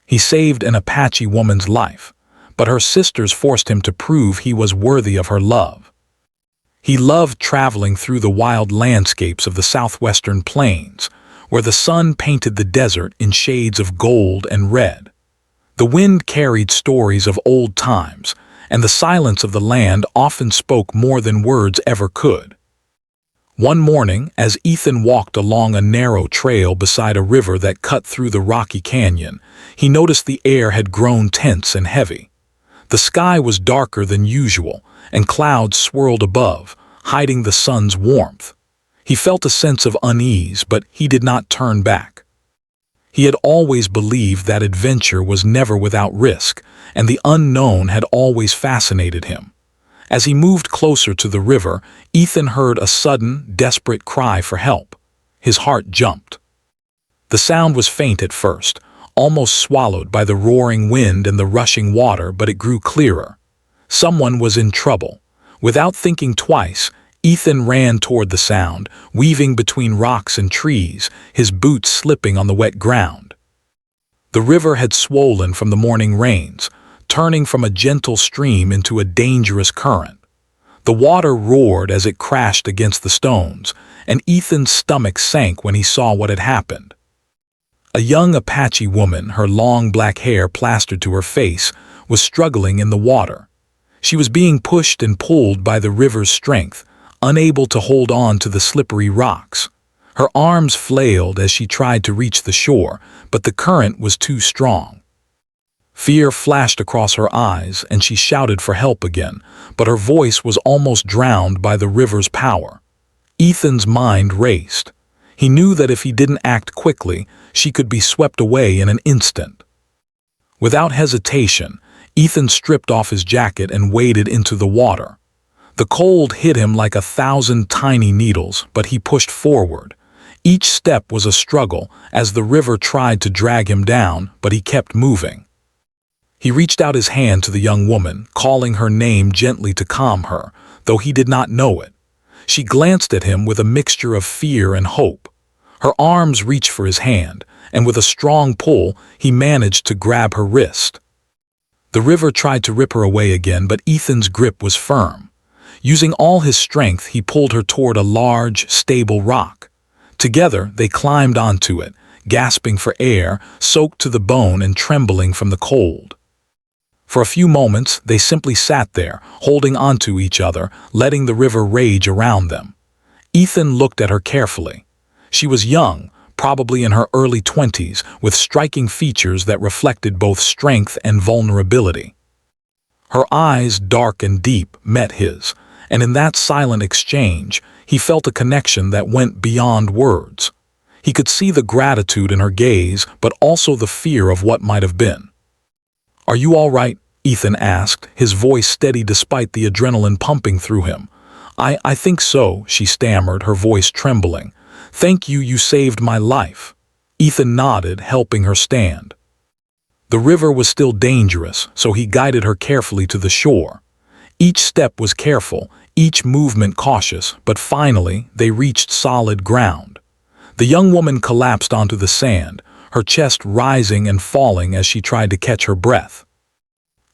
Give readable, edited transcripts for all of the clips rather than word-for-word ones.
He saved an Apache woman's life, but her sisters forced him to prove he was worthy of her love. He loved traveling through the wild landscapes of the southwestern plains, where the sun painted the desert in shades of gold and red. The wind carried stories of old times, and the silence of the land often spoke more than words ever could. One morning, as Ethan walked along a narrow trail beside a river that cut through the rocky canyon, he noticed the air had grown tense and heavy. The sky was darker than usual, and clouds swirled above, hiding the sun's warmth. He felt a sense of unease, but he did not turn back. He had always believed that adventure was never without risk, and the unknown had always fascinated him. As he moved closer to the river, Ethan heard a sudden, desperate cry for help. His heart jumped. The sound was faint at first, almost swallowed by the roaring wind and the rushing water, but it grew clearer. Someone was in trouble. Without thinking twice, Ethan ran toward the sound, weaving between rocks and trees, his boots slipping on the wet ground. The river had swollen from the morning rains, turning from a gentle stream into a dangerous current. The water roared as it crashed against the stones, and Ethan's stomach sank when he saw what had happened. A young Apache woman, her long black hair plastered to her face, was struggling in the water. She was being pushed and pulled by the river's strength, unable to hold on to the slippery rocks. Her arms flailed as she tried to reach the shore, but the current was too strong. Fear flashed across her eyes, and she shouted for help again, but her voice was almost drowned by the river's power. Ethan's mind raced. He knew that if he didn't act quickly, she could be swept away in an instant. Without hesitation, Ethan stripped off his jacket and waded into the water. The cold hit him like 1,000 tiny needles, but he pushed forward. Each step was a struggle as the river tried to drag him down, but he kept moving. He reached out his hand to the young woman, calling her name gently to calm her, though he did not know it. She glanced at him with a mixture of fear and hope. Her arms reached for his hand, and with a strong pull, he managed to grab her wrist. The river tried to rip her away again, but Ethan's grip was firm. Using all his strength, he pulled her toward a large, stable rock. Together, they climbed onto it, gasping for air, soaked to the bone and trembling from the cold. For a few moments, they simply sat there, holding onto each other, letting the river rage around them. Ethan looked at her carefully. She was young, probably in her early 20s, with striking features that reflected both strength and vulnerability. Her eyes, dark and deep, met his, and in that silent exchange, he felt a connection that went beyond words. He could see the gratitude in her gaze, but also the fear of what might have been. "Are you all right?" Ethan asked, his voice steady despite the adrenaline pumping through him. I think so," she stammered, her voice trembling. "Thank you, you saved my life." Ethan nodded, helping her stand. The river was still dangerous, so he guided her carefully to the shore. Each step was careful, each movement cautious, but finally they reached solid ground. The young woman collapsed onto the sand, her chest rising and falling as she tried to catch her breath.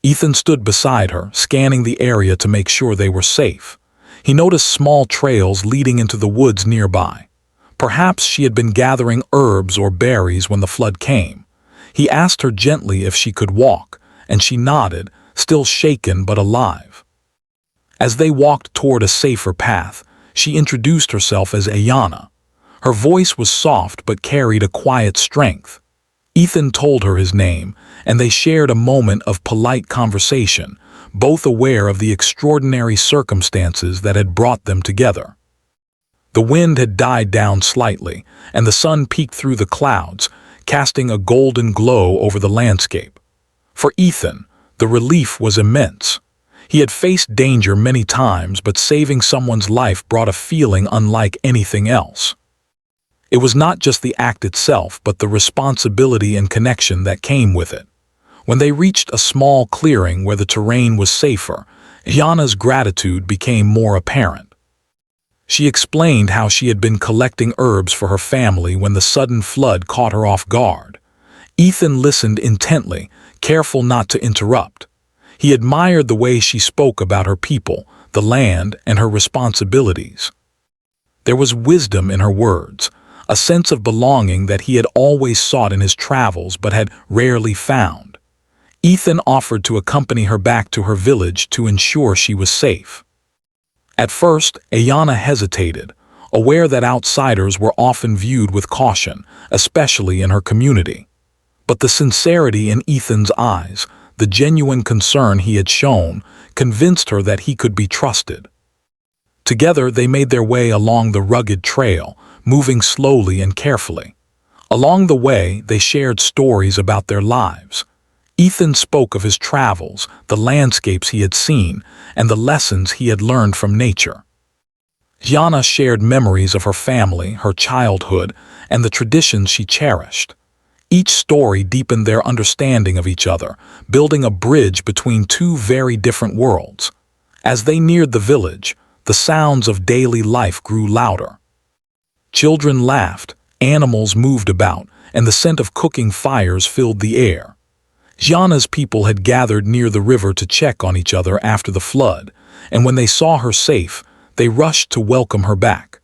Ethan stood beside her, scanning the area to make sure they were safe. He noticed small trails leading into the woods nearby. Perhaps she had been gathering herbs or berries when the flood came. He asked her gently if she could walk, and she nodded, still shaken but alive. As they walked toward a safer path, she introduced herself as Ayana. Her voice was soft but carried a quiet strength. Ethan told her his name, and they shared a moment of polite conversation, both aware of the extraordinary circumstances that had brought them together. The wind had died down slightly, and the sun peeked through the clouds, casting a golden glow over the landscape. For Ethan, the relief was immense. He had faced danger many times, but saving someone's life brought a feeling unlike anything else. It was not just the act itself, but the responsibility and connection that came with it. When they reached a small clearing where the terrain was safer, Ayana's gratitude became more apparent. She explained how she had been collecting herbs for her family when the sudden flood caught her off guard. Ethan listened intently, careful not to interrupt. He admired the way she spoke about her people, the land, and her responsibilities. There was wisdom in her words, a sense of belonging that he had always sought in his travels but had rarely found. Ethan offered to accompany her back to her village to ensure she was safe. At first, Ayanna hesitated, aware that outsiders were often viewed with caution, especially in her community. But the sincerity in Ethan's eyes, the genuine concern he had shown, convinced her that he could be trusted. Together they made their way along the rugged trail, moving slowly and carefully. Along the way, they shared stories about their lives. Ethan spoke of his travels, the landscapes he had seen, and the lessons he had learned from nature. Ayanna shared memories of her family, her childhood, and the traditions she cherished. Each story deepened their understanding of each other, building a bridge between two very different worlds. As they neared the village, the sounds of daily life grew louder. Children laughed, animals moved about, and the scent of cooking fires filled the air. Ayanna's people had gathered near the river to check on each other after the flood, and when they saw her safe, they rushed to welcome her back.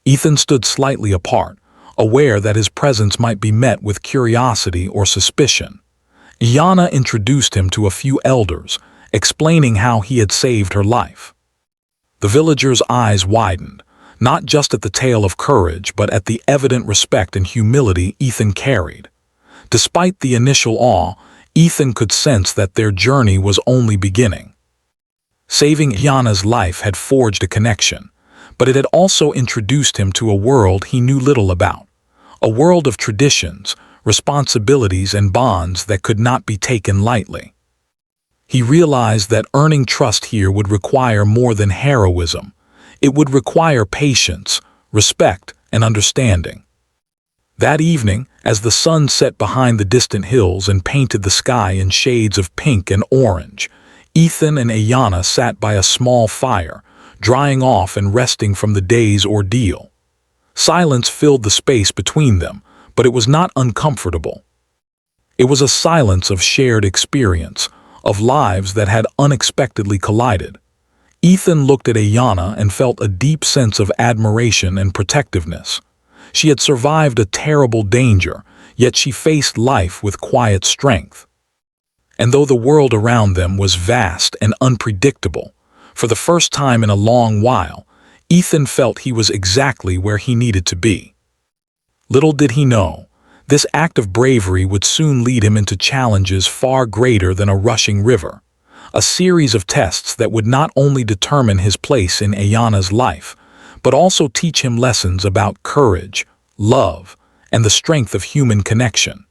Ethan stood slightly apart, aware that his presence might be met with curiosity or suspicion. Ayanna introduced him to a few elders, explaining how he had saved her life. The villagers' eyes widened, not just at the tale of courage but at the evident respect and humility Ethan carried. Despite the initial awe, Ethan could sense that their journey was only beginning. Saving Ayanna's life had forged a connection, but it had also introduced him to a world he knew little about, a world of traditions, responsibilities, and bonds that could not be taken lightly. He realized that earning trust here would require more than heroism. It would require patience, respect, and understanding. That evening, as the sun set behind the distant hills and painted the sky in shades of pink and orange, Ethan and Ayanna sat by a small fire, drying off and resting from the day's ordeal. Silence filled the space between them, but it was not uncomfortable. It was a silence of shared experience, of lives that had unexpectedly collided. Ethan looked at Ayanna and felt a deep sense of admiration and protectiveness. She had survived a terrible danger, yet she faced life with quiet strength. And though the world around them was vast and unpredictable, for the first time in a long while, Ethan felt he was exactly where he needed to be. Little did he know, this act of bravery would soon lead him into challenges far greater than a rushing river, a series of tests that would not only determine his place in Ayanna's life, but also teach him lessons about courage, love, and the strength of human connection.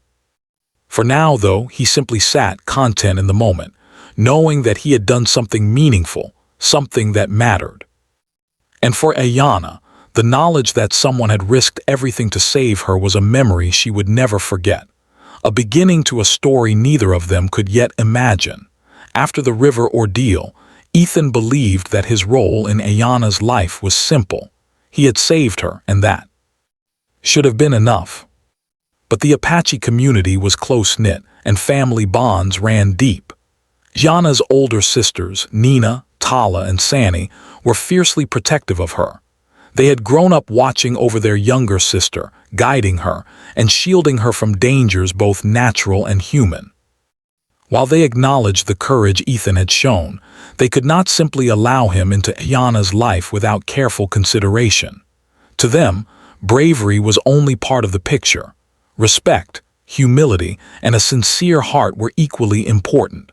For now, though, he simply sat content in the moment, knowing that he had done something meaningful, something that mattered. And for Ayanna, the knowledge that someone had risked everything to save her was a memory she would never forget, a beginning to a story neither of them could yet imagine. After the river ordeal, Ethan believed that his role in Ayanna's life was simple. He had saved her, and that should have been enough. But the Apache community was close-knit, and family bonds ran deep. Ayanna's older sisters, Nina, Tala, and Sani, were fiercely protective of her. They had grown up watching over their younger sister, guiding her, and shielding her from dangers both natural and human. While they acknowledged the courage Ethan had shown, they could not simply allow him into Ayanna's life without careful consideration. To them, bravery was only part of the picture. Respect, humility, and a sincere heart were equally important.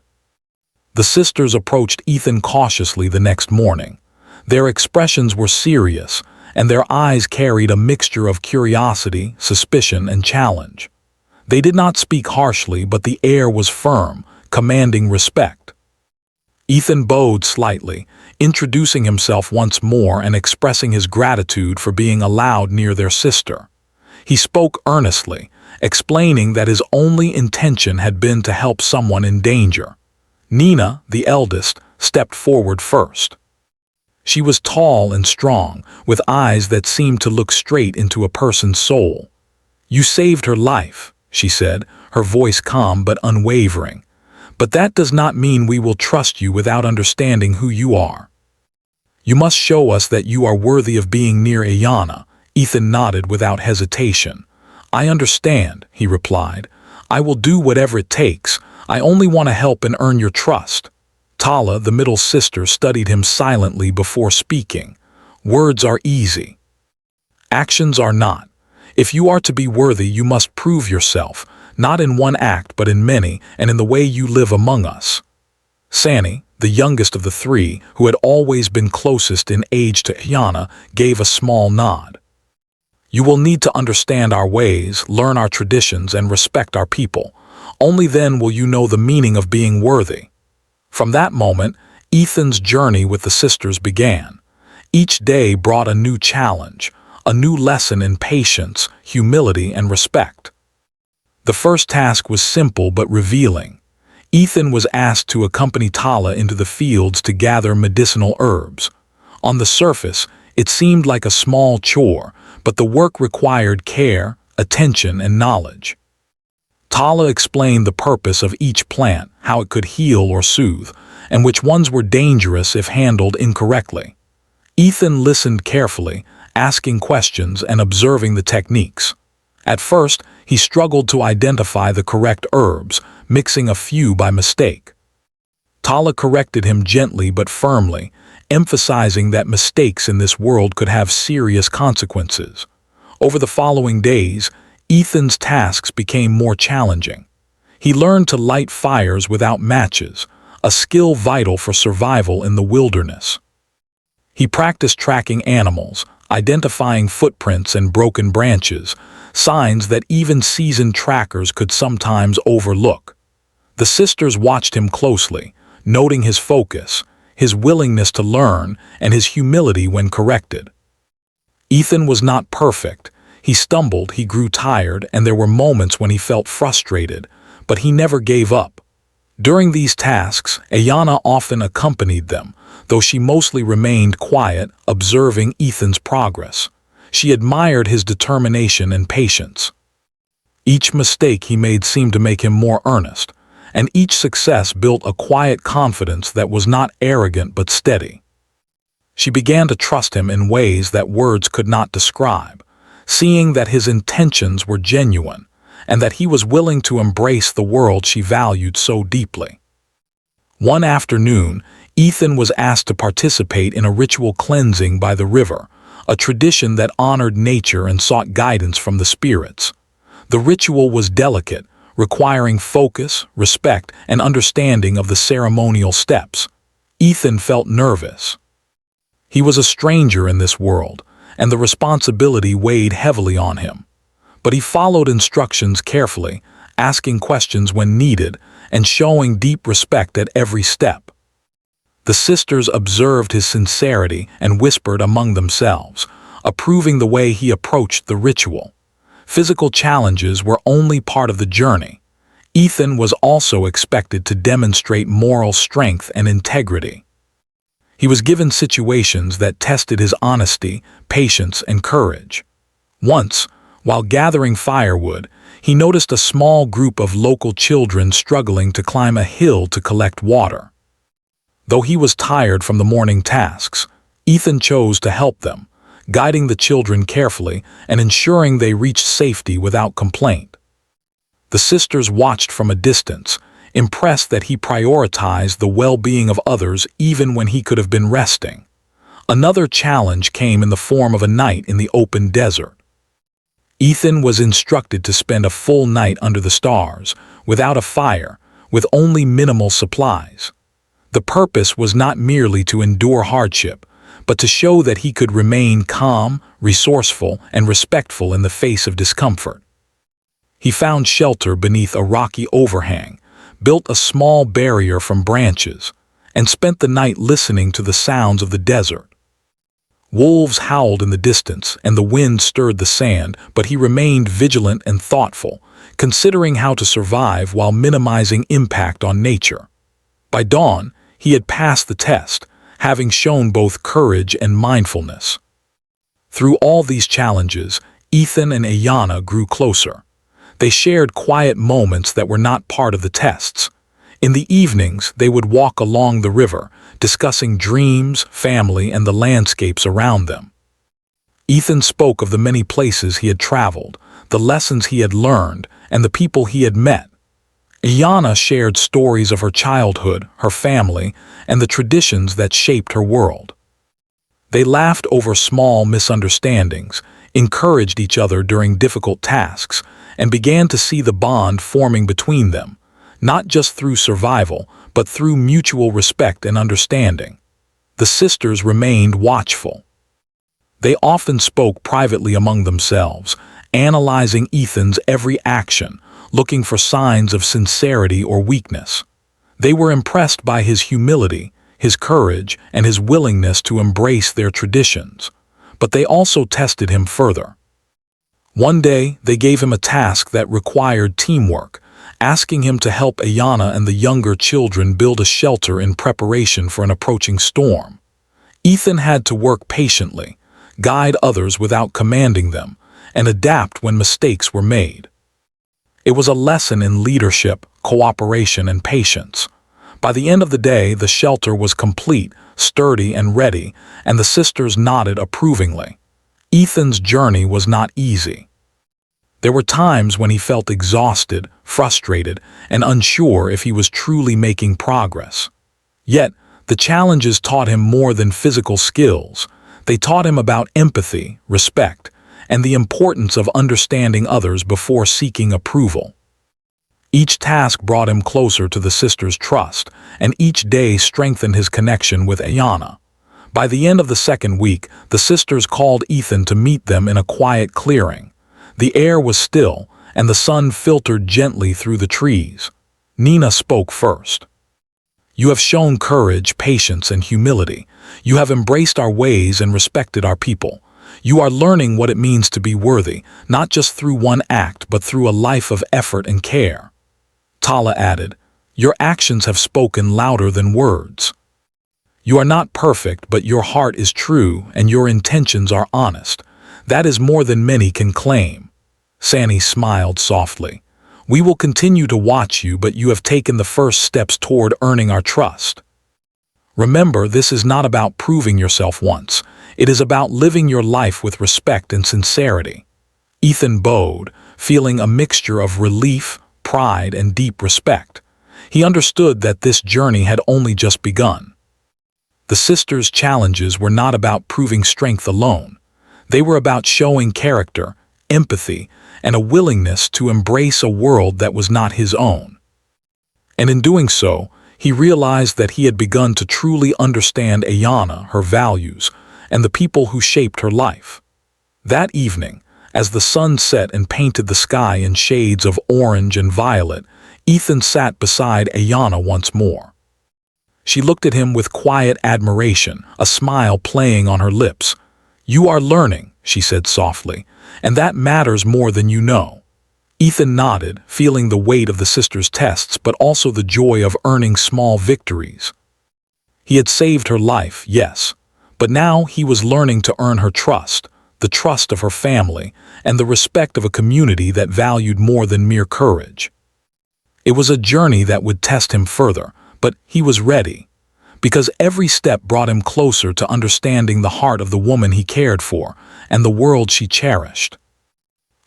The sisters approached Ethan cautiously the next morning. Their expressions were serious, and their eyes carried a mixture of curiosity, suspicion, and challenge. They did not speak harshly, but the air was firm, commanding respect. Ethan bowed slightly, introducing himself once more and expressing his gratitude for being allowed near their sister. He spoke earnestly, explaining that his only intention had been to help someone in danger. Nina, the eldest, stepped forward first. She was tall and strong, with eyes that seemed to look straight into a person's soul. "You saved her life," she said, her voice calm but unwavering. "But that does not mean we will trust you without understanding who you are. You must show us that you are worthy of being near Ayanna." Ethan nodded without hesitation. "I understand," he replied. "I will do whatever it takes. I only want to help and earn your trust." Tala, the middle sister, studied him silently before speaking. "Words are easy. Actions are not. If you are to be worthy, you must prove yourself, not in one act but in many, and in the way you live among us." Sani, the youngest of the three, who had always been closest in age to Ayanna, gave a small nod. "You will need to understand our ways, learn our traditions, and respect our people. Only then will you know the meaning of being worthy." From that moment, Ethan's journey with the sisters began. Each day brought a new challenge, a new lesson in patience, humility, and respect. The first task was simple but revealing. Ethan was asked to accompany Tala into the fields to gather medicinal herbs. On the surface, it seemed like a small chore, but the work required care, attention, and knowledge. Tala explained the purpose of each plant, how it could heal or soothe, and which ones were dangerous if handled incorrectly. Ethan listened carefully, asking questions and observing the techniques. At first, he struggled to identify the correct herbs, mixing a few by mistake. Tala corrected him gently but firmly, emphasizing that mistakes in this world could have serious consequences. Over the following days, Ethan's tasks became more challenging. He learned to light fires without matches, a skill vital for survival in the wilderness. He practiced tracking animals, identifying footprints and broken branches, signs that even seasoned trackers could sometimes overlook. The sisters watched him closely, noting his focus, his willingness to learn, and his humility when corrected. Ethan was not perfect. He stumbled, he grew tired, and there were moments when he felt frustrated, but he never gave up. During these tasks, Ayanna often accompanied them, though she mostly remained quiet, observing Ethan's progress. She admired his determination and patience. Each mistake he made seemed to make him more earnest, and each success built a quiet confidence that was not arrogant but steady. She began to trust him in ways that words could not describe, seeing that his intentions were genuine, and that he was willing to embrace the world she valued so deeply. One afternoon, Ethan was asked to participate in a ritual cleansing by the river, a tradition that honored nature and sought guidance from the spirits. The ritual was delicate, requiring focus, respect, and understanding of the ceremonial steps. Ethan felt nervous. He was a stranger in this world, and the responsibility weighed heavily on him. But he followed instructions carefully, asking questions when needed, and showing deep respect at every step. The sisters observed his sincerity and whispered among themselves, approving the way he approached the ritual. Physical challenges were only part of the journey. Ethan was also expected to demonstrate moral strength and integrity. He was given situations that tested his honesty, patience, and courage. Once, while gathering firewood, he noticed a small group of local children struggling to climb a hill to collect water. Though he was tired from the morning tasks, Ethan chose to help them, guiding the children carefully and ensuring they reached safety without complaint. The sisters watched from a distance, impressed that he prioritized the well-being of others even when he could have been resting. Another challenge came in the form of a night in the open desert. Ethan was instructed to spend a full night under the stars, without a fire, with only minimal supplies. The purpose was not merely to endure hardship, but to show that he could remain calm, resourceful, and respectful in the face of discomfort. He found shelter beneath a rocky overhang, built a small barrier from branches, and spent the night listening to the sounds of the desert. Wolves howled in the distance, and the wind stirred the sand, but he remained vigilant and thoughtful, considering how to survive while minimizing impact on nature. By dawn, he had passed the test, having shown both courage and mindfulness. Through all these challenges, Ethan and Ayanna grew closer. They shared quiet moments that were not part of the tests. In the evenings, they would walk along the river, discussing dreams, family, and the landscapes around them. Ethan spoke of the many places he had traveled, the lessons he had learned, and the people he had met. Ayanna shared stories of her childhood, her family, and the traditions that shaped her world. They laughed over small misunderstandings, encouraged each other during difficult tasks, and began to see the bond forming between them, not just through survival, but through mutual respect and understanding. The sisters remained watchful. They often spoke privately among themselves, analyzing Ethan's every action, looking for signs of sincerity or weakness. They were impressed by his humility, his courage, and his willingness to embrace their traditions. But they also tested him further. One day, they gave him a task that required teamwork, asking him to help Ayanna and the younger children build a shelter in preparation for an approaching storm. Ethan had to work patiently, guide others without commanding them, and adapt when mistakes were made. It was a lesson in leadership, cooperation, and patience. By the end of the day, the shelter was complete, sturdy, and ready, and the sisters nodded approvingly. Ethan's journey was not easy. There were times when he felt exhausted, frustrated, and unsure if he was truly making progress. Yet, the challenges taught him more than physical skills. They taught him about empathy, respect, and the importance of understanding others before seeking approval. Each task brought him closer to the sisters' trust, and each day strengthened his connection with Ayanna. By the end of the second week, the sisters called Ethan to meet them in a quiet clearing. The air was still, and the sun filtered gently through the trees. Nina spoke first. "You have shown courage, patience, and humility. You have embraced our ways and respected our people. You are learning what it means to be worthy, not just through one act, but through a life of effort and care." Tala added, "Your actions have spoken louder than words. You are not perfect, but your heart is true and your intentions are honest. That is more than many can claim." Sani smiled softly. "We will continue to watch you, but you have taken the first steps toward earning our trust. Remember, this is not about proving yourself once. It is about living your life with respect and sincerity." Ethan bowed, feeling a mixture of relief, pride, and deep respect. He understood that this journey had only just begun. The sisters' challenges were not about proving strength alone. They were about showing character, empathy, and a willingness to embrace a world that was not his own. And in doing so, he realized that he had begun to truly understand Ayanna, her values, and the people who shaped her life. That evening, as the sun set and painted the sky in shades of orange and violet, Ethan sat beside Ayanna once more. She looked at him with quiet admiration, a smile playing on her lips. "You are learning," she said softly, "and that matters more than you know." Ethan nodded, feeling the weight of the sisters' tests, but also the joy of earning small victories. He had saved her life, yes, but now he was learning to earn her trust, the trust of her family, and the respect of a community that valued more than mere courage. It was a journey that would test him further, but he was ready, because every step brought him closer to understanding the heart of the woman he cared for and the world she cherished.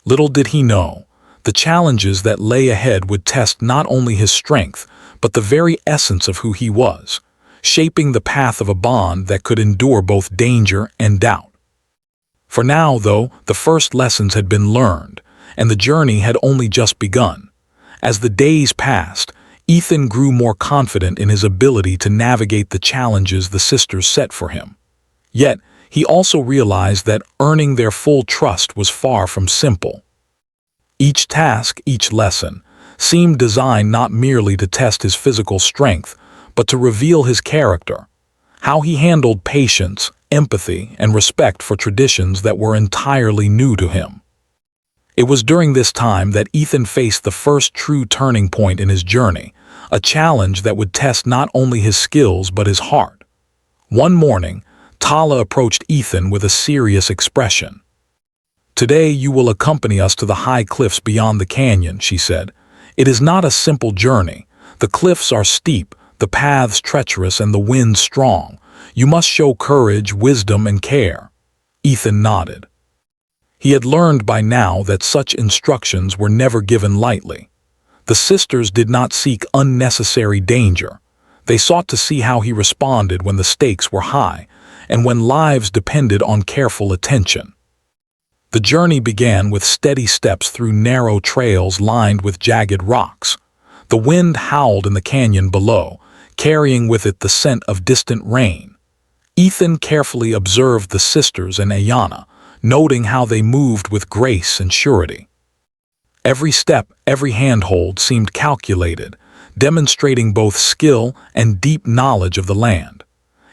Little did he know, the challenges that lay ahead would test not only his strength, but the very essence of who he was, shaping the path of a bond that could endure both danger and doubt. For now, though, the first lessons had been learned, and the journey had only just begun. As the days passed, Ethan grew more confident in his ability to navigate the challenges the sisters set for him. Yet, he also realized that earning their full trust was far from simple. Each task, each lesson, seemed designed not merely to test his physical strength, but to reveal his character, how he handled patience, empathy, and respect for traditions that were entirely new to him. It was during this time that Ethan faced the first true turning point in his journey, a challenge that would test not only his skills but his heart. One morning, Tala approached Ethan with a serious expression. "Today you will accompany us to the high cliffs beyond the canyon," she said. "It is not a simple journey. The cliffs are steep, the paths treacherous, and the wind strong. You must show courage, wisdom, and care." Ethan nodded. He had learned by now that such instructions were never given lightly. The sisters did not seek unnecessary danger. They sought to see how he responded when the stakes were high, and when lives depended on careful attention. The journey began with steady steps through narrow trails lined with jagged rocks. The wind howled in the canyon below, carrying with it the scent of distant rain. Ethan carefully observed the sisters and Ayanna, noting how they moved with grace and surety. Every step, every handhold seemed calculated, demonstrating both skill and deep knowledge of the land.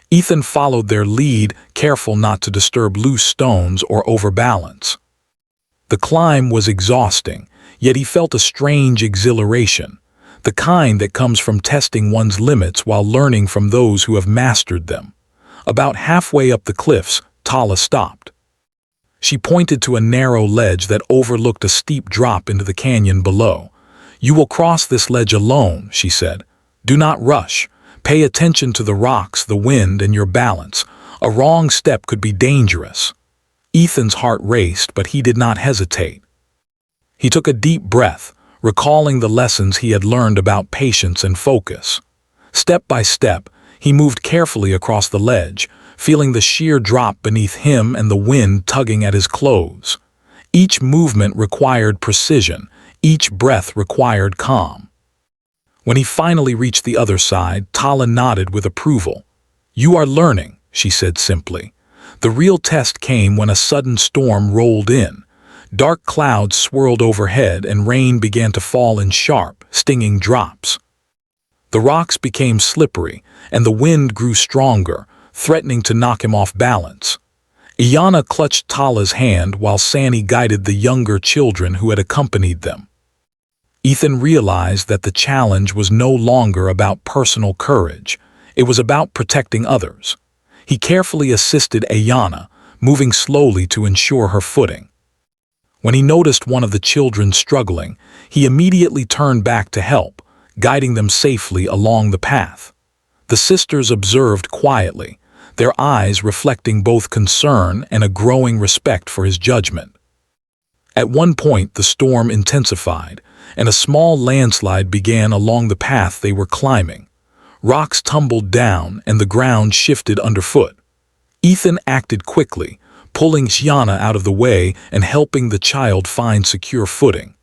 Ethan followed their lead, careful not to disturb loose stones or overbalance. The climb was exhausting, yet he felt a strange exhilaration, the kind that comes from testing one's limits while learning from those who have mastered them. About halfway up the cliffs, Tala stopped. She pointed to a narrow ledge that overlooked a steep drop into the canyon below. "You will cross this ledge alone," she said. "Do not rush. Pay attention to the rocks, the wind, and your balance. A wrong step could be dangerous." Ethan's heart raced, but he did not hesitate. He took a deep breath, recalling the lessons he had learned about patience and focus. Step by step, he moved carefully across the ledge, feeling the sheer drop beneath him and the wind tugging at his clothes. Each movement required precision, each breath required calm. When he finally reached the other side, Tala nodded with approval. "You are learning," she said simply. The real test came when a sudden storm rolled in. Dark clouds swirled overhead and rain began to fall in sharp, stinging drops. The rocks became slippery, and the wind grew stronger, threatening to knock him off balance. Ayanna clutched Tala's hand while Sani guided the younger children who had accompanied them. Ethan realized that the challenge was no longer about personal courage. It was about protecting others. He carefully assisted Ayanna, moving slowly to ensure her footing. When he noticed one of the children struggling, he immediately turned back to help, guiding them safely along the path. The sisters observed quietly, their eyes reflecting both concern and a growing respect for his judgment. At one point, the storm intensified, and a small landslide began along the path they were climbing. Rocks tumbled down, and the ground shifted underfoot. Ethan acted quickly, pulling Ayanna out of the way and helping the child find secure footing.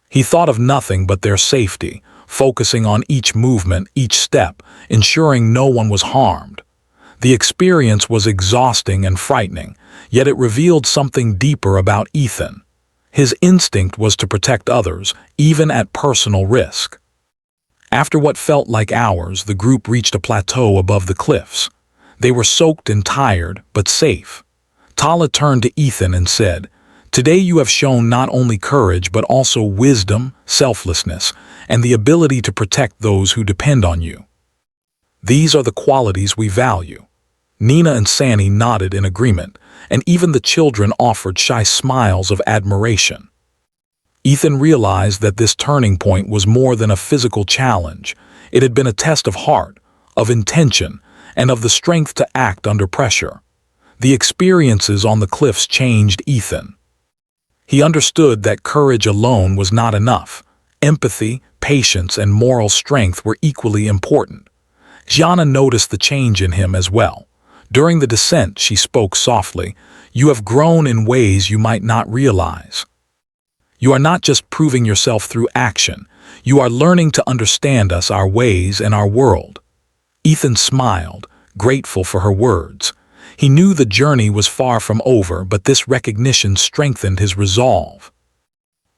He thought of nothing but their safety, focusing on each movement, each step, ensuring no one was harmed. The experience was exhausting and frightening, yet it revealed something deeper about Ethan. His instinct was to protect others, even at personal risk. After what felt like hours, the group reached a plateau above the cliffs. They were soaked and tired, but safe. Tala turned to Ethan and said, "Today you have shown not only courage but also wisdom, selflessness, and the ability to protect those who depend on you. These are the qualities we value." Nina and Sani nodded in agreement, and even the children offered shy smiles of admiration. Ethan realized that this turning point was more than a physical challenge. It had been a test of heart, of intention, and of the strength to act under pressure. The experiences on the cliffs changed Ethan. He understood that courage alone was not enough. Empathy, patience, and moral strength were equally important. Ayanna noticed the change in him as well. During the descent, she spoke softly, "You have grown in ways you might not realize. You are not just proving yourself through action. You are learning to understand us, our ways, and our world." Ethan smiled, grateful for her words. He knew the journey was far from over, but this recognition strengthened his resolve.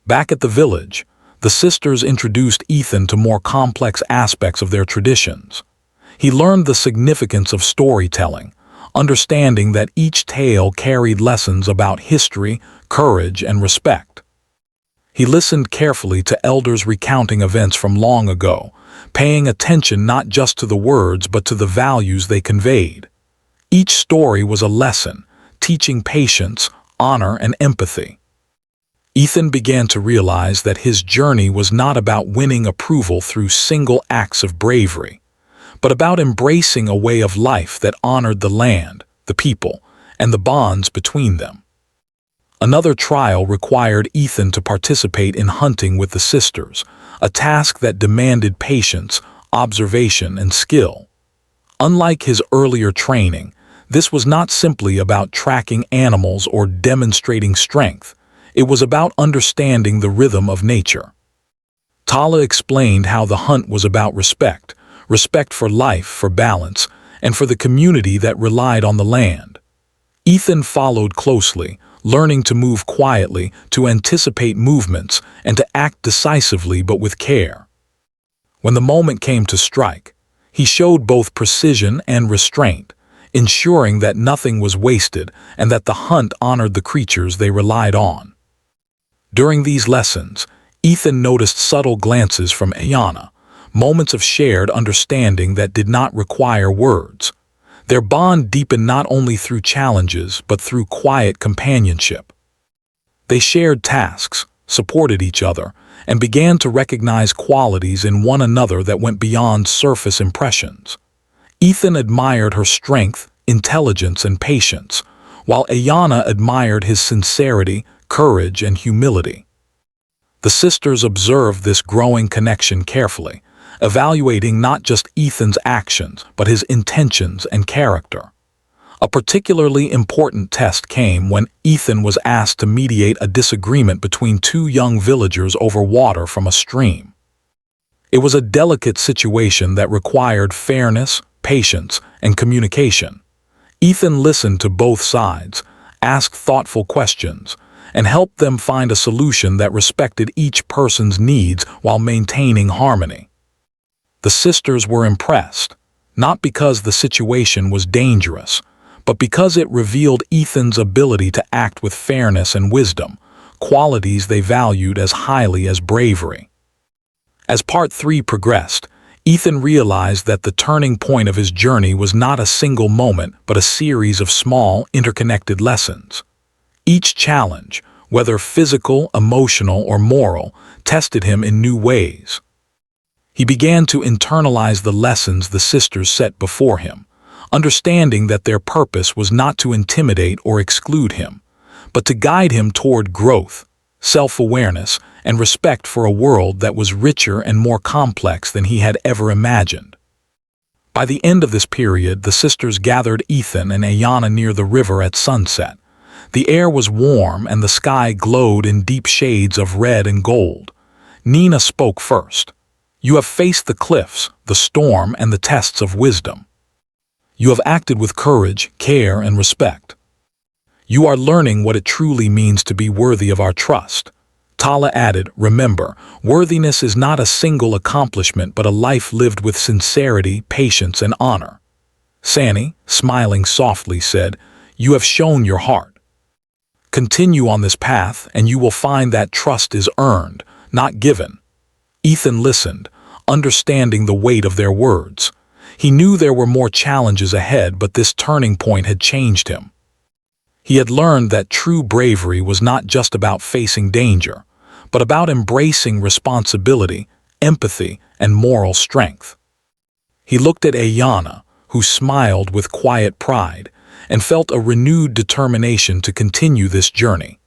Back at the village, the sisters introduced Ethan to more complex aspects of their traditions. He learned the significance of storytelling, understanding that each tale carried lessons about history, courage, and respect. He listened carefully to elders recounting events from long ago, paying attention not just to the words but to the values they conveyed. Each story was a lesson, teaching patience, honor, and empathy. Ethan began to realize that his journey was not about winning approval through single acts of bravery, but about embracing a way of life that honored the land, the people, and the bonds between them. Another trial required Ethan to participate in hunting with the sisters, a task that demanded patience, observation, and skill. Unlike his earlier training, this was not simply about tracking animals or demonstrating strength. It was about understanding the rhythm of nature. Tala explained how the hunt was about respect for life, for balance, and for the community that relied on the land. Ethan followed closely, learning to move quietly, to anticipate movements, and to act decisively but with care. When the moment came to strike, he showed both precision and restraint, ensuring that nothing was wasted and that the hunt honored the creatures they relied on. During these lessons, Ethan noticed subtle glances from Ayana, moments of shared understanding that did not require words. Their bond deepened not only through challenges but through quiet companionship. They shared tasks, supported each other, and began to recognize qualities in one another that went beyond surface impressions. Ethan admired her strength, intelligence, and patience, while Ayana admired his sincerity, courage, and humility. The sisters observed this growing connection carefully, evaluating not just Ethan's actions, but his intentions and character. A particularly important test came when Ethan was asked to mediate a disagreement between two young villagers over water from a stream. It was a delicate situation that required fairness, patience, and communication. Ethan listened to both sides, asked thoughtful questions, and helped them find a solution that respected each person's needs while maintaining harmony. The sisters were impressed, not because the situation was dangerous, but because it revealed Ethan's ability to act with fairness and wisdom, qualities they valued as highly as bravery. As Part 3 progressed, Ethan realized that the turning point of his journey was not a single moment, but a series of small, interconnected lessons. Each challenge, whether physical, emotional, or moral, tested him in new ways. He began to internalize the lessons the sisters set before him, understanding that their purpose was not to intimidate or exclude him, but to guide him toward growth, self-awareness, and respect for a world that was richer and more complex than he had ever imagined. By the end of this period, the sisters gathered Ethan and Ayana near the river at sunset. The air was warm and the sky glowed in deep shades of red and gold. Nina spoke first. "You have faced the cliffs, the storm, and the tests of wisdom. You have acted with courage, care, and respect. You are learning what it truly means to be worthy of our trust." Tala added, "Remember, worthiness is not a single accomplishment but a life lived with sincerity, patience, and honor." Sani, smiling softly, said, "You have shown your heart. Continue on this path and you will find that trust is earned, not given." Ethan listened, understanding the weight of their words. He knew there were more challenges ahead, but this turning point had changed him. He had learned that true bravery was not just about facing danger, but about embracing responsibility, empathy, and moral strength. He looked at Ayana, who smiled with quiet pride, and felt a renewed determination to continue this journey,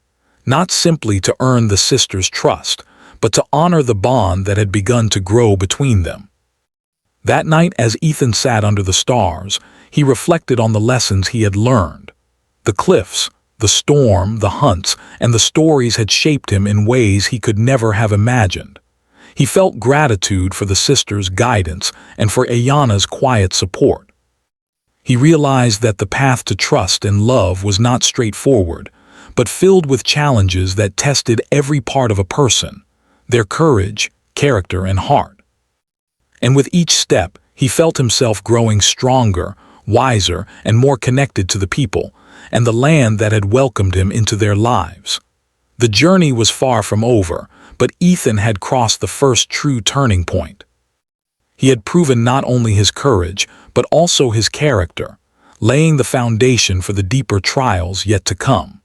not simply to earn the sisters' trust, but to honor the bond that had begun to grow between them. That night, as Ethan sat under the stars, he reflected on the lessons he had learned. The cliffs, the storm, the hunts, and the stories had shaped him in ways he could never have imagined. He felt gratitude for the sisters' guidance and for Ayana's quiet support. He realized that the path to trust and love was not straightforward, but filled with challenges that tested every part of a person, their courage, character, and heart. And with each step, he felt himself growing stronger, wiser, and more connected to the people, and the land that had welcomed him into their lives. The journey was far from over, but Ethan had crossed the first true turning point. He had proven not only his courage, but also his character, laying the foundation for the deeper trials yet to come.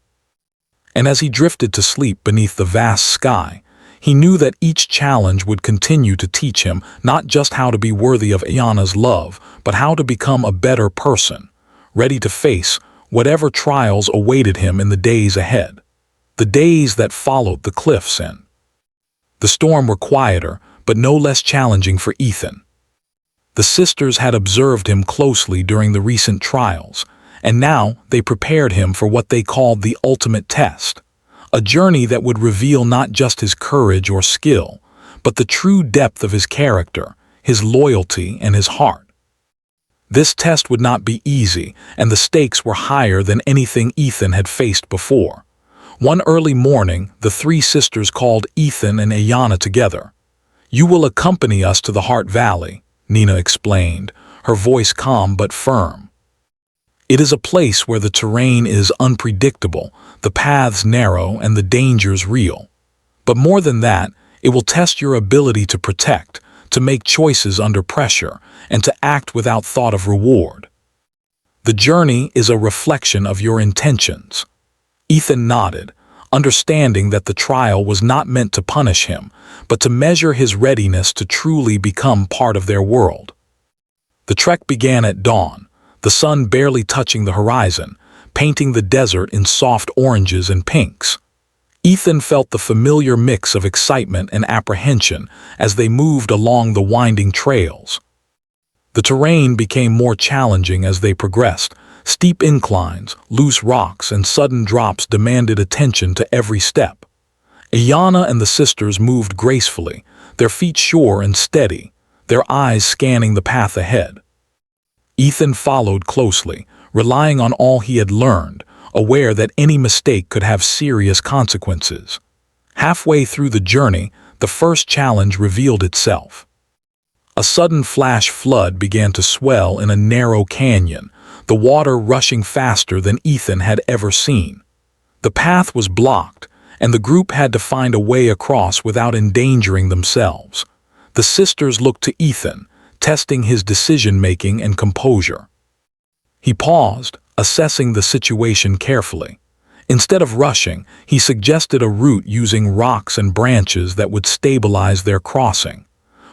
and as he drifted to sleep beneath the vast sky, he knew that each challenge would continue to teach him not just how to be worthy of Ayana's love, but how to become a better person, ready to face whatever trials awaited him in the days ahead. The days that followed the cliffs in. The storm were quieter, but no less challenging for Ethan. The sisters had observed him closely during the recent trials, and now they prepared him for what they called the ultimate test, a journey that would reveal not just his courage or skill, but the true depth of his character, his loyalty, and his heart. This test would not be easy, and the stakes were higher than anything Ethan had faced before. One early morning, the three sisters called Ethan and Ayana together. "You will accompany us to the Heart Valley," Nina explained, her voice calm but firm. "It is a place where the terrain is unpredictable, the paths narrow, and the dangers real. But more than that, it will test your ability to protect, to make choices under pressure, and to act without thought of reward. The journey is a reflection of your intentions." Ethan nodded, understanding that the trial was not meant to punish him, but to measure his readiness to truly become part of their world. The trek began at dawn, the sun barely touching the horizon, painting the desert in soft oranges and pinks. Ethan felt the familiar mix of excitement and apprehension as they moved along the winding trails. The terrain became more challenging as they progressed. Steep inclines, loose rocks, and sudden drops demanded attention to every step. Ayana and the sisters moved gracefully, their feet sure and steady, their eyes scanning the path ahead. Ethan followed closely, relying on all he had learned, aware that any mistake could have serious consequences. Halfway through the journey, the first challenge revealed itself. A sudden flash flood began to swell in a narrow canyon, the water rushing faster than Ethan had ever seen. The path was blocked, and the group had to find a way across without endangering themselves. The sisters looked to Ethan, testing his decision-making and composure. He paused, assessing the situation carefully. Instead of rushing, he suggested a route using rocks and branches that would stabilize their crossing.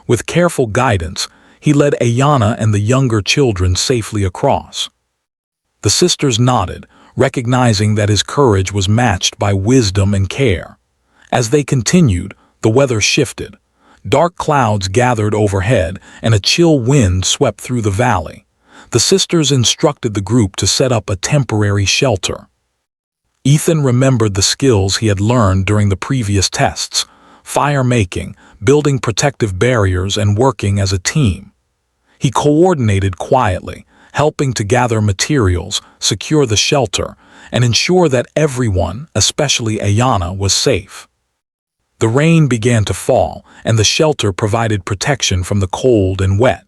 With careful guidance, he led Ayana and the younger children safely across. The sisters nodded, recognizing that his courage was matched by wisdom and care. As they continued, the weather shifted. Dark clouds gathered overhead, and a chill wind swept through the valley. The sisters instructed the group to set up a temporary shelter. Ethan remembered the skills he had learned during the previous tests: fire making, building protective barriers, and working as a team. He coordinated quietly, helping to gather materials, secure the shelter, and ensure that everyone, especially Ayana, was safe. The rain began to fall, and the shelter provided protection from the cold and wet.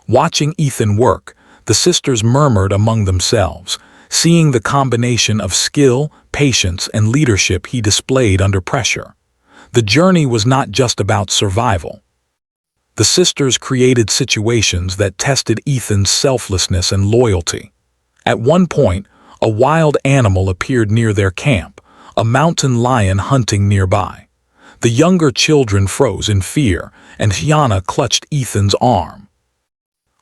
Watching Ethan work, the sisters murmured among themselves, seeing the combination of skill, patience, and leadership he displayed under pressure. The journey was not just about survival. The sisters created situations that tested Ethan's selflessness and loyalty. At one point, a wild animal appeared near their camp, a mountain lion hunting nearby. The younger children froze in fear, and Ayana clutched Ethan's arm.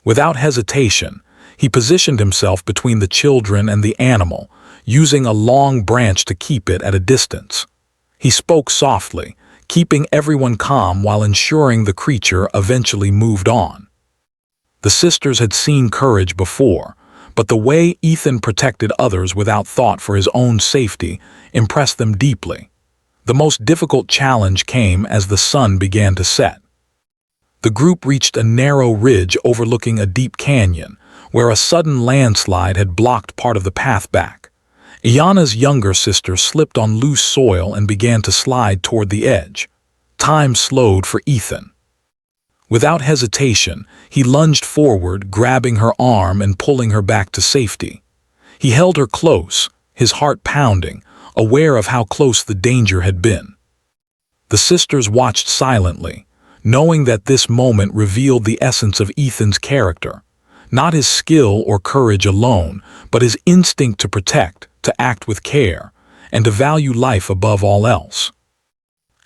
Without hesitation, he positioned himself between the children and the animal, using a long branch to keep it at a distance. He spoke softly, keeping everyone calm while ensuring the creature eventually moved on. The sisters had seen courage before, but the way Ethan protected others without thought for his own safety impressed them deeply. The most difficult challenge came as the sun began to set. The group reached a narrow ridge overlooking a deep canyon, where a sudden landslide had blocked part of the path back. Ayana's younger sister slipped on loose soil and began to slide toward the edge. Time slowed for Ethan. Without hesitation, he lunged forward, grabbing her arm and pulling her back to safety. He held her close, his heart pounding, aware of how close the danger had been. The sisters watched silently, knowing that this moment revealed the essence of Ethan's character, not his skill or courage alone, but his instinct to protect, to act with care, and to value life above all else.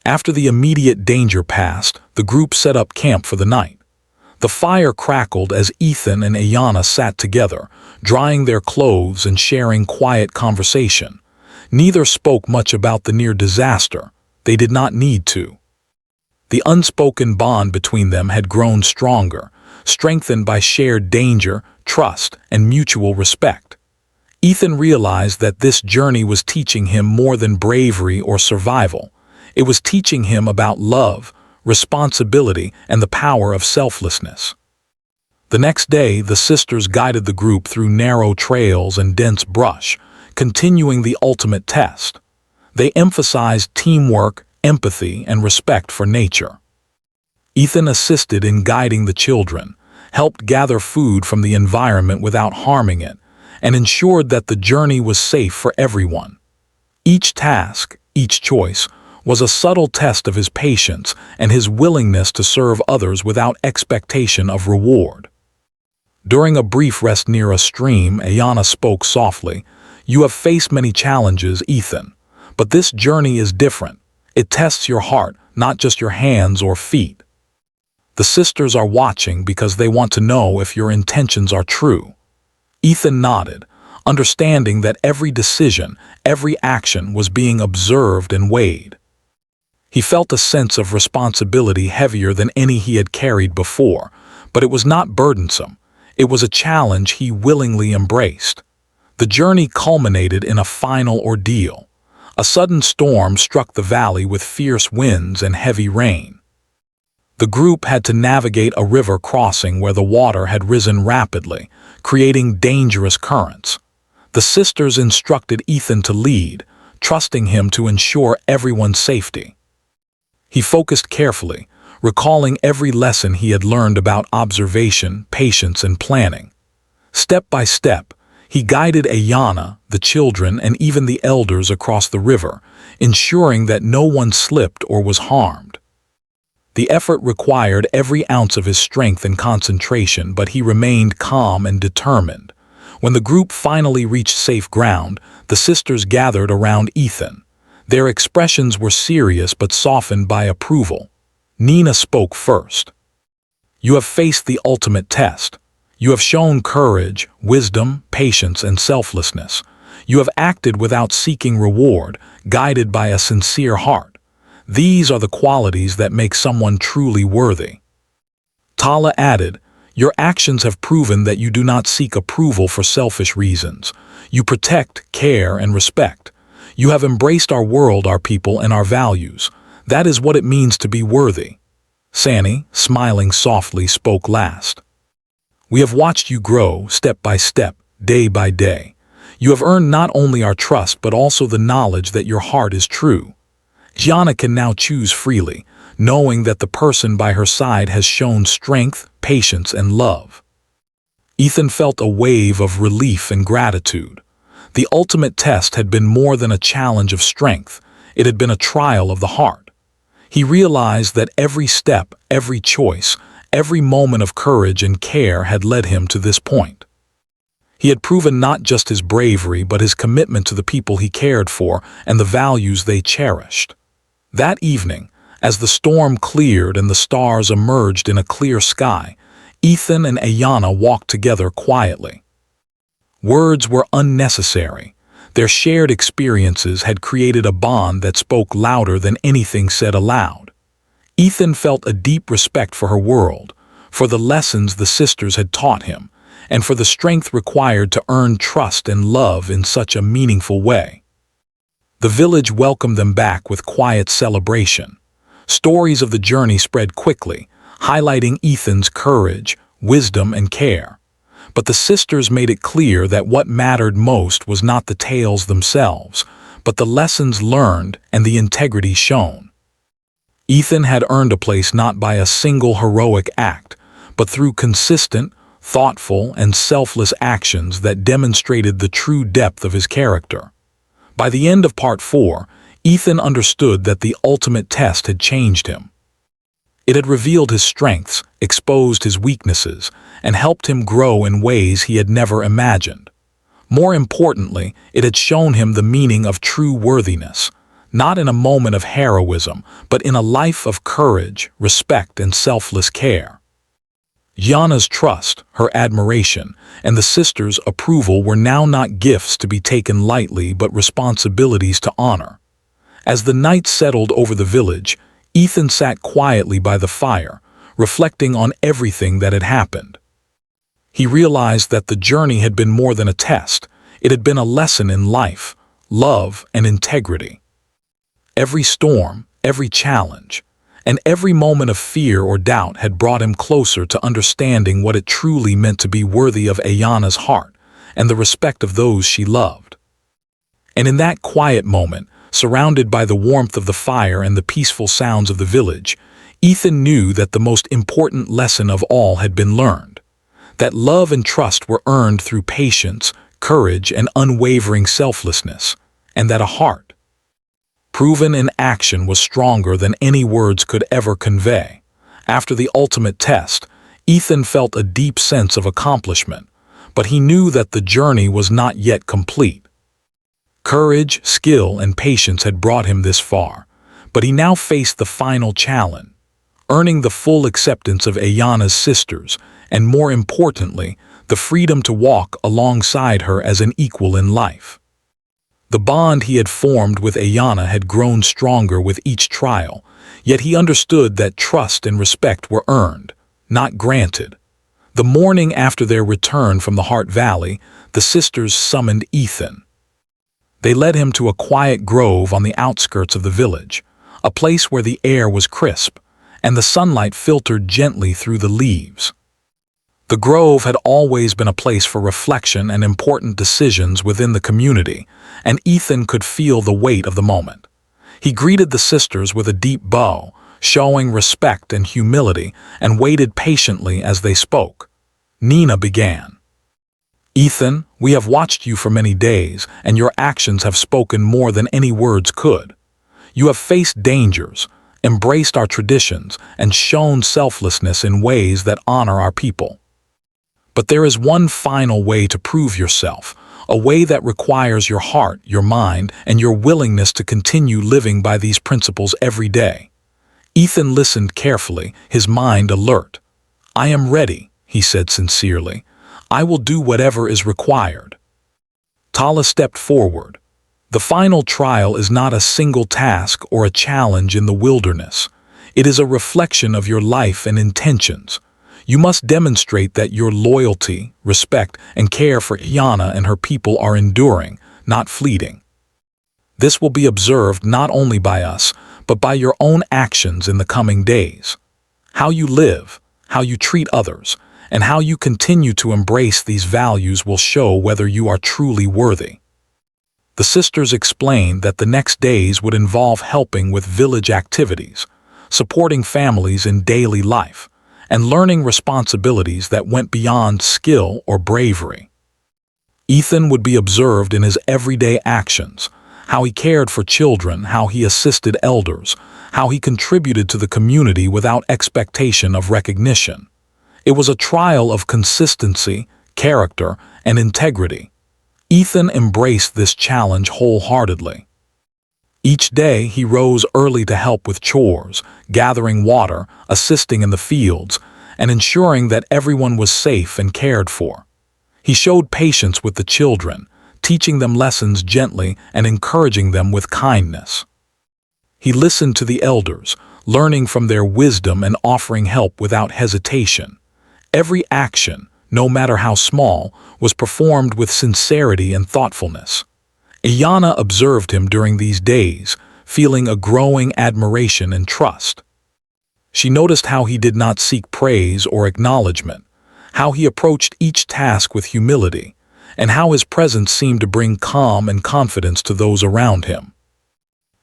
After the immediate danger passed, the group set up camp for the night. The fire crackled as Ethan and Ayanna sat together, drying their clothes and sharing quiet conversation. Neither spoke much about the near disaster. They did not need to. The unspoken bond between them had grown stronger, strengthened by shared danger, trust, and mutual respect. Ethan realized that this journey was teaching him more than bravery or survival. It was teaching him about love, responsibility, and the power of selflessness. The next day, the sisters guided the group through narrow trails and dense brush, continuing the ultimate test. They emphasized teamwork, empathy, and respect for nature. Ethan assisted in guiding the children, helped gather food from the environment without harming it, and ensured that the journey was safe for everyone. Each task, each choice, was a subtle test of his patience and his willingness to serve others without expectation of reward. During a brief rest near a stream, Ayanna spoke softly. "You have faced many challenges, Ethan, but this journey is different. It tests your heart, not just your hands or feet. The sisters are watching because they want to know if your intentions are true." Ethan nodded, understanding that every decision, every action was being observed and weighed. He felt a sense of responsibility heavier than any he had carried before, but it was not burdensome. It was a challenge he willingly embraced. The journey culminated in a final ordeal. A sudden storm struck the valley with fierce winds and heavy rain. The group had to navigate a river crossing where the water had risen rapidly, creating dangerous currents. The sisters instructed Ethan to lead, trusting him to ensure everyone's safety. He focused carefully, recalling every lesson he had learned about observation, patience, and planning. Step by step, he guided Ayanna, the children, and even the elders across the river, ensuring that no one slipped or was harmed. The effort required every ounce of his strength and concentration, but he remained calm and determined. When the group finally reached safe ground, the sisters gathered around Ethan. Their expressions were serious but softened by approval. Nina spoke first. "You have faced the ultimate test. You have shown courage, wisdom, patience, and selflessness. You have acted without seeking reward, guided by a sincere heart. These are the qualities that make someone truly worthy." Tala added, "Your actions have proven that you do not seek approval for selfish reasons. You protect, care, and respect. You have embraced our world, our people, and our values. That is what it means to be worthy." Sani, smiling softly, spoke last. "We have watched you grow, step by step, day by day. You have earned not only our trust but also the knowledge that your heart is true. Gianna can now choose freely, knowing that the person by her side has shown strength, patience, and love." Ethan felt a wave of relief and gratitude. The ultimate test had been more than a challenge of strength. It had been a trial of the heart. He realized that every step, every choice, every moment of courage and care had led him to this point. He had proven not just his bravery but his commitment to the people he cared for and the values they cherished. That evening, as the storm cleared and the stars emerged in a clear sky, Ethan and Ayanna walked together quietly. Words were unnecessary. Their shared experiences had created a bond that spoke louder than anything said aloud. Ethan felt a deep respect for her world, for the lessons the sisters had taught him, and for the strength required to earn trust and love in such a meaningful way. The village welcomed them back with quiet celebration. Stories of the journey spread quickly, highlighting Ethan's courage, wisdom, and care. But the sisters made it clear that what mattered most was not the tales themselves, but the lessons learned and the integrity shown. Ethan had earned a place not by a single heroic act, but through consistent, thoughtful, and selfless actions that demonstrated the true depth of his character. By the end of Part 4, Ethan understood that the ultimate test had changed him. It had revealed his strengths, exposed his weaknesses, and helped him grow in ways he had never imagined. More importantly, it had shown him the meaning of true worthiness, not in a moment of heroism, but in a life of courage, respect, and selfless care. Yana's trust, her admiration, and the sisters' approval were now not gifts to be taken lightly but responsibilities to honor. As the night settled over the village, Ethan sat quietly by the fire, reflecting on everything that had happened. He realized that the journey had been more than a test. It had been a lesson in life, love, and integrity. Every storm, every challenge, and every moment of fear or doubt had brought him closer to understanding what it truly meant to be worthy of Ayana's heart and the respect of those she loved. And in that quiet moment, surrounded by the warmth of the fire and the peaceful sounds of the village, Ethan knew that the most important lesson of all had been learned, that love and trust were earned through patience, courage, and unwavering selflessness, and that a heart, proven in action, was stronger than any words could ever convey. After the ultimate test, Ethan felt a deep sense of accomplishment, but he knew that the journey was not yet complete. Courage, skill, and patience had brought him this far, but he now faced the final challenge, earning the full acceptance of Ayana's sisters, and more importantly, the freedom to walk alongside her as an equal in life. The bond he had formed with Ayana had grown stronger with each trial, yet he understood that trust and respect were earned, not granted. The morning after their return from the Heart Valley, the sisters summoned Ethan. They led him to a quiet grove on the outskirts of the village, a place where the air was crisp, and the sunlight filtered gently through the leaves. The grove had always been a place for reflection and important decisions within the community, and Ethan could feel the weight of the moment. He greeted the sisters with a deep bow, showing respect and humility, and waited patiently as they spoke. Nina began. "Ethan, we have watched you for many days, and your actions have spoken more than any words could. You have faced dangers, embraced our traditions, and shown selflessness in ways that honor our people. But there is one final way to prove yourself, a way that requires your heart, your mind, and your willingness to continue living by these principles every day." Ethan listened carefully, his mind alert. "I am ready," he said sincerely. "I will do whatever is required." Tala stepped forward. "The final trial is not a single task or a challenge in the wilderness. It is a reflection of your life and intentions. You must demonstrate that your loyalty, respect, and care for Yana and her people are enduring, not fleeting. This will be observed not only by us, but by your own actions in the coming days. How you live, how you treat others, and how you continue to embrace these values will show whether you are truly worthy." The sisters explained that the next days would involve helping with village activities, supporting families in daily life, and learning responsibilities that went beyond skill or bravery. Ethan would be observed in his everyday actions, how he cared for children, how he assisted elders, how he contributed to the community without expectation of recognition. It was a trial of consistency, character, and integrity. Ethan embraced this challenge wholeheartedly. Each day he rose early to help with chores, gathering water, assisting in the fields, and ensuring that everyone was safe and cared for. He showed patience with the children, teaching them lessons gently and encouraging them with kindness. He listened to the elders, learning from their wisdom and offering help without hesitation. Every action, no matter how small, was performed with sincerity and thoughtfulness. Ayana observed him during these days, feeling a growing admiration and trust. She noticed how he did not seek praise or acknowledgement, how he approached each task with humility, and how his presence seemed to bring calm and confidence to those around him.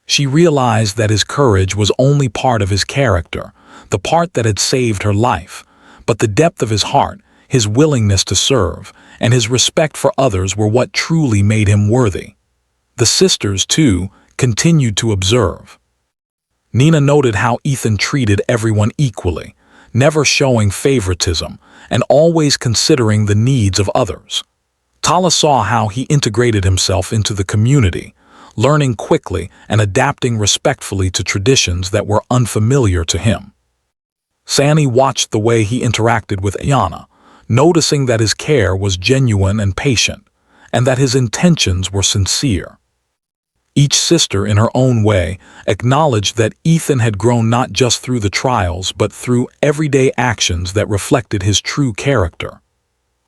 She realized that his courage was only part of his character, the part that had saved her life, but the depth of his heart, his willingness to serve, and his respect for others were what truly made him worthy. The sisters, too, continued to observe. Nina noted how Ethan treated everyone equally, never showing favoritism, and always considering the needs of others. Tala saw how he integrated himself into the community, learning quickly and adapting respectfully to traditions that were unfamiliar to him. Sani watched the way he interacted with Ayana, noticing that his care was genuine and patient, and that his intentions were sincere. Each sister, in her own way, acknowledged that Ethan had grown not just through the trials but through everyday actions that reflected his true character.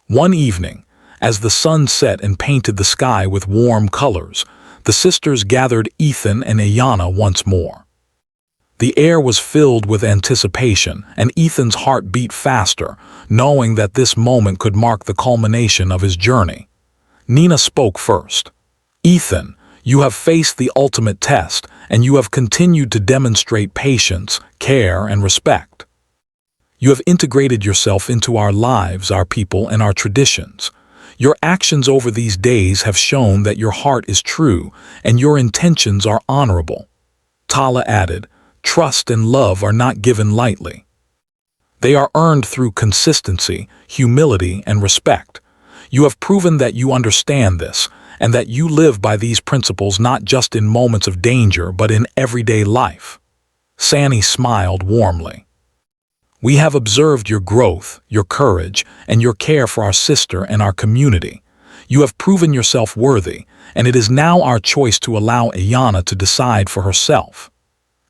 One evening, as the sun set and painted the sky with warm colors, the sisters gathered Ethan and Ayana once more. The air was filled with anticipation, and Ethan's heart beat faster, knowing that this moment could mark the culmination of his journey. Nina spoke first. "Ethan, you have faced the ultimate test, and you have continued to demonstrate patience, care, and respect. You have integrated yourself into our lives, our people, and our traditions. Your actions over these days have shown that your heart is true and your intentions are honorable." Tala added, "Trust and love are not given lightly. They are earned through consistency, humility, and respect. You have proven that you understand this, and that you live by these principles not just in moments of danger but in everyday life." Sani smiled warmly. "We have observed your growth, your courage, and your care for our sister and our community. You have proven yourself worthy, and it is now our choice to allow Ayana to decide for herself."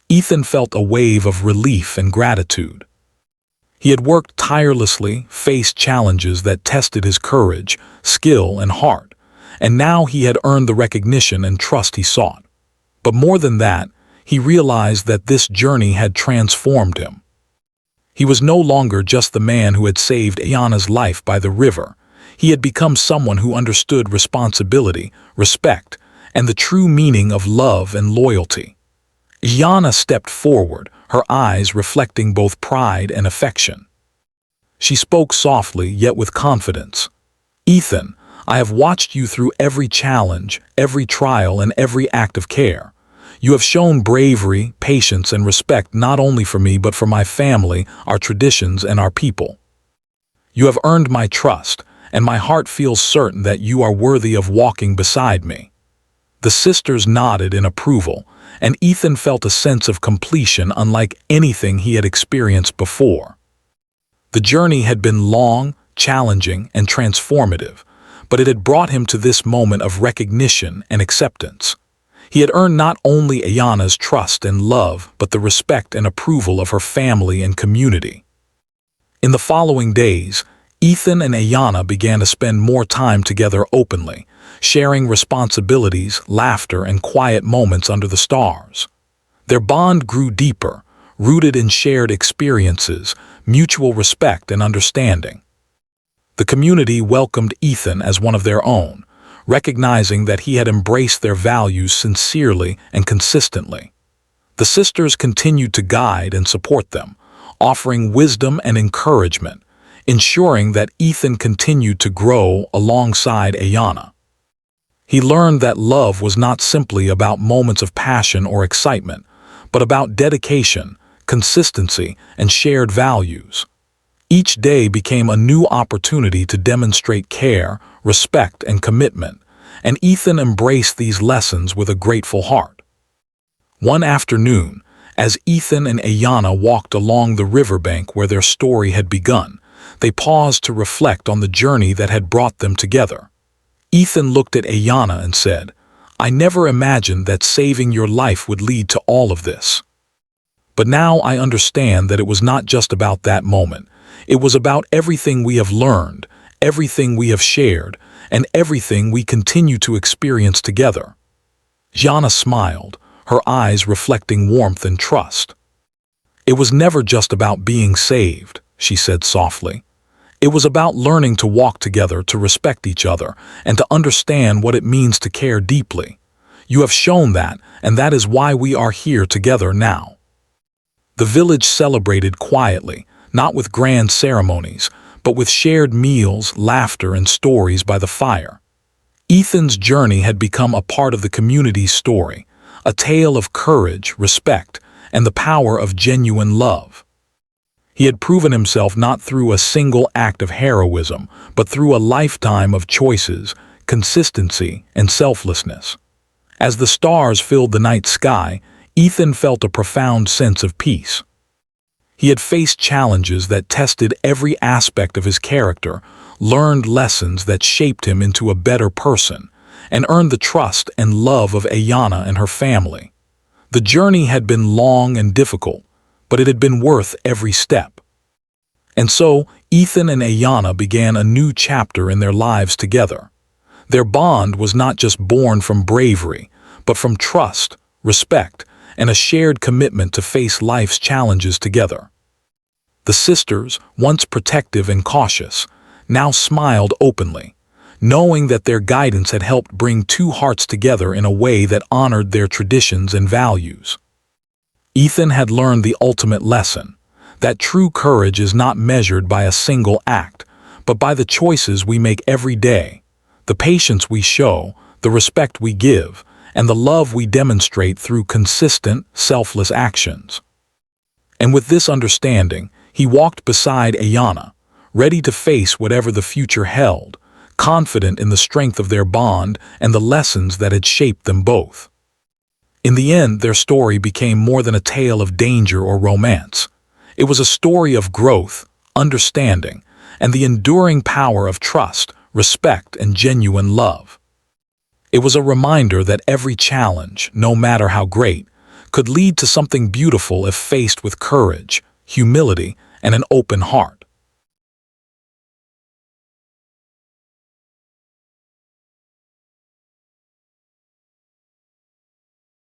Ethan felt a wave of relief and gratitude. He had worked tirelessly, faced challenges that tested his courage, skill, and heart, and now he had earned the recognition and trust he sought. But more than that, he realized that this journey had transformed him. He was no longer just the man who had saved Ayana's life by the river. He had become someone who understood responsibility, respect, and the true meaning of love and loyalty. Ayana stepped forward, her eyes reflecting both pride and affection. She spoke softly yet with confidence. "Ethan, I have watched you through every challenge, every trial, and every act of care. You have shown bravery, patience, and respect not only for me but for my family, our traditions, and our people. You have earned my trust, and my heart feels certain that you are worthy of walking beside me." The sisters nodded in approval, and Ethan felt a sense of completion unlike anything he had experienced before. The journey had been long, challenging, and transformative, but it had brought him to this moment of recognition and acceptance. He had earned not only Ayana's trust and love, but the respect and approval of her family and community. In the following days, Ethan and Ayana began to spend more time together openly, sharing responsibilities, laughter, and quiet moments under the stars. Their bond grew deeper, rooted in shared experiences, mutual respect, and understanding. The community welcomed Ethan as one of their own, recognizing that he had embraced their values sincerely and consistently. The sisters continued to guide and support them, offering wisdom and encouragement, ensuring that Ethan continued to grow alongside Ayana. He learned that love was not simply about moments of passion or excitement, but about dedication, consistency, and shared values. Each day became a new opportunity to demonstrate care, respect, and commitment, and Ethan embraced these lessons with a grateful heart. One afternoon, as Ethan and Ayana walked along the riverbank where their story had begun, they paused to reflect on the journey that had brought them together. Ethan looked at Ayana and said, "I never imagined that saving your life would lead to all of this. But now I understand that it was not just about that moment. It was about everything we have learned, everything we have shared, and everything we continue to experience together." Ayana smiled, her eyes reflecting warmth and trust. "It was never just about being saved," she said softly. "It was about learning to walk together, to respect each other, and to understand what it means to care deeply. You have shown that, and that is why we are here together now." The village celebrated quietly, not with grand ceremonies, but with shared meals, laughter, and stories by the fire. Ethan's journey had become a part of the community's story, a tale of courage, respect, and the power of genuine love. He had proven himself not through a single act of heroism, but through a lifetime of choices, consistency, and selflessness. As the stars filled the night sky, Ethan felt a profound sense of peace. He had faced challenges that tested every aspect of his character, learned lessons that shaped him into a better person, and earned the trust and love of Ayanna and her family. The journey had been long and difficult, but it had been worth every step. And so, Ethan and Ayanna began a new chapter in their lives together. Their bond was not just born from bravery, but from trust, respect, and a shared commitment to face life's challenges together. The sisters, once protective and cautious, now smiled openly, knowing that their guidance had helped bring two hearts together in a way that honored their traditions and values. Ethan had learned the ultimate lesson, that true courage is not measured by a single act, but by the choices we make every day, the patience we show, the respect we give, and the love we demonstrate through consistent, selfless actions. And with this understanding, he walked beside Ayanna, ready to face whatever the future held, confident in the strength of their bond and the lessons that had shaped them both. In the end, their story became more than a tale of danger or romance. It was a story of growth, understanding, and the enduring power of trust, respect, and genuine love. It was a reminder that every challenge, no matter how great, could lead to something beautiful if faced with courage, humility, and an open heart.